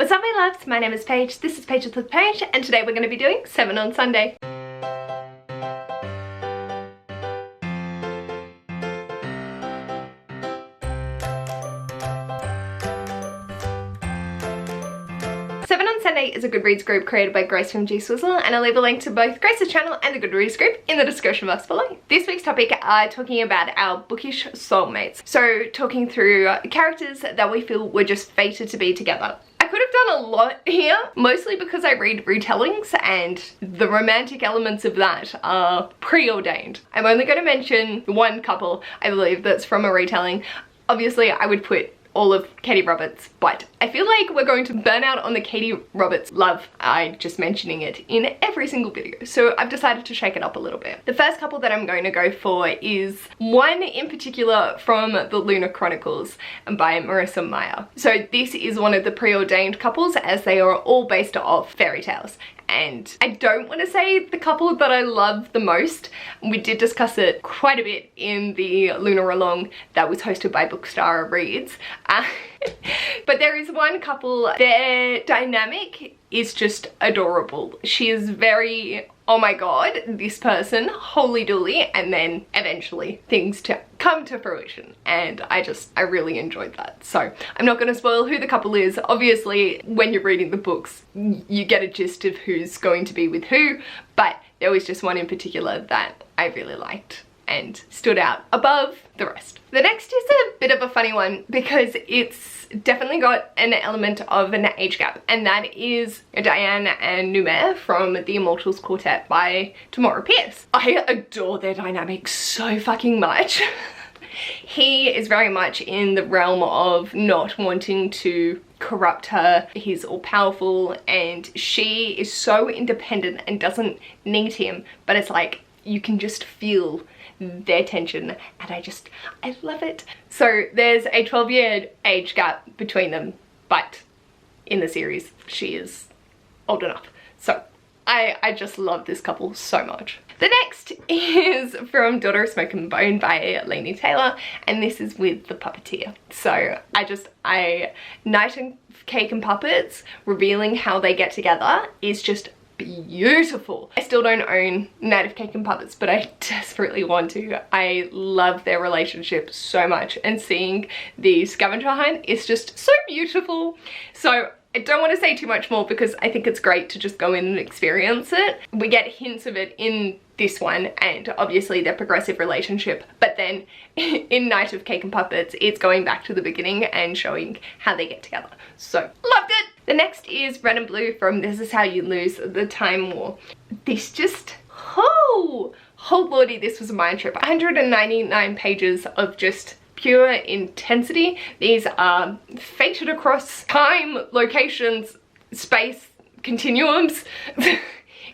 What's up my loves, my name is Paige, this is Paige with the Page, and today we're going to be doing 7 on Sunday. Seven on Sunday is a Goodreads group created by Grace from G Swizzle, and I'll leave a link to both Grace's channel and the Goodreads group in the description box below. This week's topic are talking about our bookish soulmates. So talking through characters that we feel were just fated to be together. I could have done a lot here, mostly because I read retellings and the romantic elements of that are preordained. I'm only going to mention one couple, I believe, that's from a retelling. Obviously I would put all of Katie Roberts, but I feel like we're going to burn out on the Katie Roberts love. I'm just mentioning it in every single video, so I've decided to shake it up a little bit. The first couple that I'm going to go for is one in particular from the Lunar Chronicles by Marissa Meyer. So this is one of the preordained couples, as they are all based off fairy tales. And I don't want to say the couple that I love the most. We did discuss it quite a bit in the Lunar Along that was hosted by Bookstar Reads. But there is one couple, their dynamic is just adorable. She is very, oh my god, this person, holy dooly, and then eventually things to come to fruition, and I really enjoyed that. So I'm not going to spoil who the couple is. Obviously when you're reading the books you get a gist of who's going to be with who, but there was just one in particular that I really liked and stood out above the rest. The next is a bit of a funny one because it's definitely got an element of an age gap, and that is Diane and Numair from the Immortals Quartet by Tamora Pierce. I adore their dynamic so fucking much. He is very much in the realm of not wanting to corrupt her. He's all powerful and she is so independent and doesn't need him, but it's like you can just feel their tension, and I love it. So there's a 12-year age gap between them, but in the series she is old enough. So I just love this couple so much. The next is from Daughter of Smoke and Bone by Laini Taylor, and this is with the puppeteer. So Night and Cake and Puppets revealing how they get together is just beautiful. I still don't own Night of Cake and Puppets, but I desperately want to. I love their relationship so much, and seeing the scavenger hunt is just so beautiful. So I don't want to say too much more because I think it's great to just go in and experience it. We get hints of it in this one and obviously their progressive relationship, but then in Night of Cake and Puppets it's going back to the beginning and showing how they get together. So loved it! The next is Red and Blue from This Is How You Lose the Time War. This just, oh lordy, this was a mind trip. 199 pages of just pure intensity. These are fated across time, locations, space, continuums.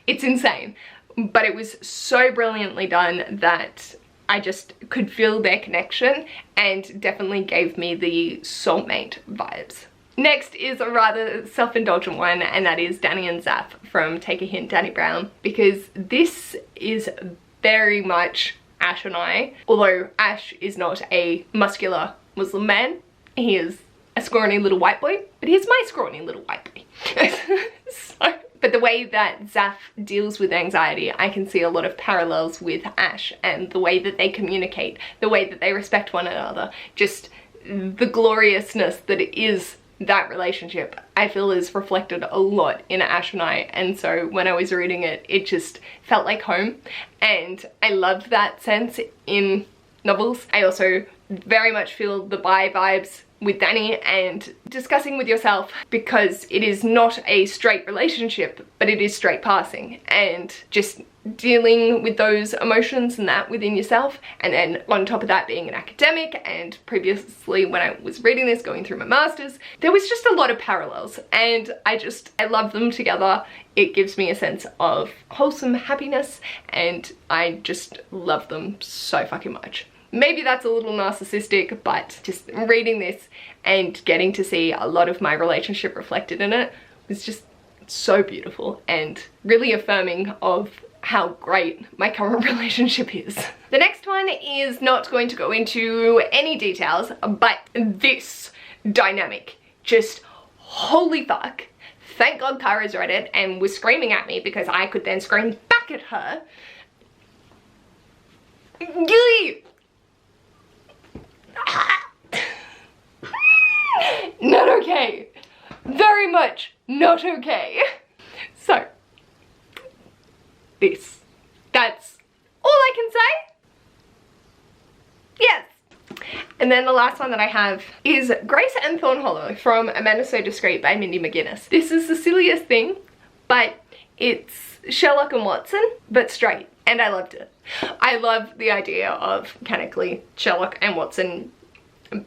It's insane, but it was so brilliantly done that I just could feel their connection and definitely gave me the soulmate vibes. Next is a rather self-indulgent one, and that is Danny and Zaf from Take a Hint, Danny Brown, because this is very much Ash and I, although Ash is not a muscular Muslim man. He is a scrawny little white boy, but he's my scrawny little white boy. But the way that Zaf deals with anxiety, I can see a lot of parallels with Ash, and the way that they communicate, the way that they respect one another, just the gloriousness that it is that relationship, I feel is reflected a lot in Ash and I, and so when I was reading it, it just felt like home, and I loved that sense in novels. I also very much feel the bi vibes with Danny and discussing with yourself, because it is not a straight relationship, but it is straight passing, and just dealing with those emotions and that within yourself, and then on top of that being an academic, and previously when I was reading this, going through my masters, there was just a lot of parallels, and I love them together. It gives me a sense of wholesome happiness, and I just love them so fucking much. Maybe that's a little narcissistic, but just reading this and getting to see a lot of my relationship reflected in it was just so beautiful and really affirming of how great my current relationship is. The next one is not going to go into any details, but this dynamic just, holy fuck. Thank God Kara's read it and was screaming at me because I could then scream back at her. Not okay. Very much not okay. So, that's all I can say. Yes. And then the last one that I have is Grace and Thornhollow from Amanda So Discreet by Mindy McGuinness. This is the silliest thing, but it's Sherlock and Watson, but straight, and I loved it. I love the idea of mechanically Sherlock and Watson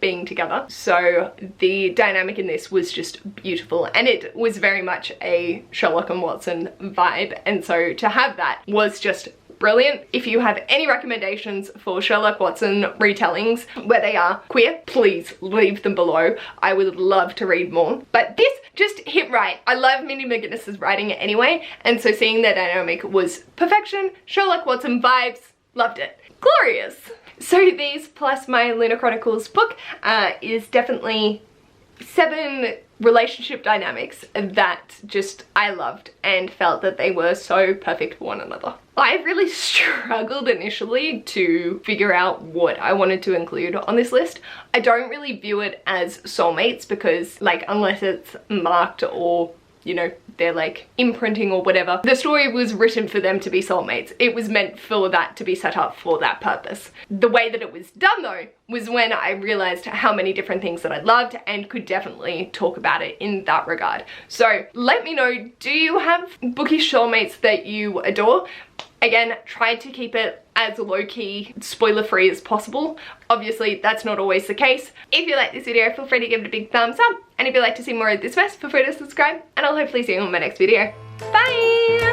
being together. So the dynamic in this was just beautiful, and it was very much a Sherlock and Watson vibe, and so to have that was just brilliant. If you have any recommendations for Sherlock Watson retellings where they are queer, please leave them below. I would love to read more. But this just hit right. I love Mindy McGuinness's writing anyway, and so seeing their dynamic was perfection. Sherlock Watson vibes, loved it. Glorious. So these plus my Lunar Chronicles book is definitely 7 relationship dynamics that just I loved and felt that they were so perfect for one another. I really struggled initially to figure out what I wanted to include on this list. I don't really view it as soulmates because, like, unless it's marked or, you know, they're like imprinting or whatever, the story was written for them to be soulmates. It was meant for that to be set up for that purpose. The way that it was done though was when I realized how many different things that I loved and could definitely talk about it in that regard. So let me know, do you have bookish soulmates that you adore? Again, tried to keep it as low-key, spoiler-free as possible. Obviously, that's not always the case. If you like this video, feel free to give it a big thumbs up. And if you'd like to see more of this mess, feel free to subscribe. And I'll hopefully see you in my next video. Bye!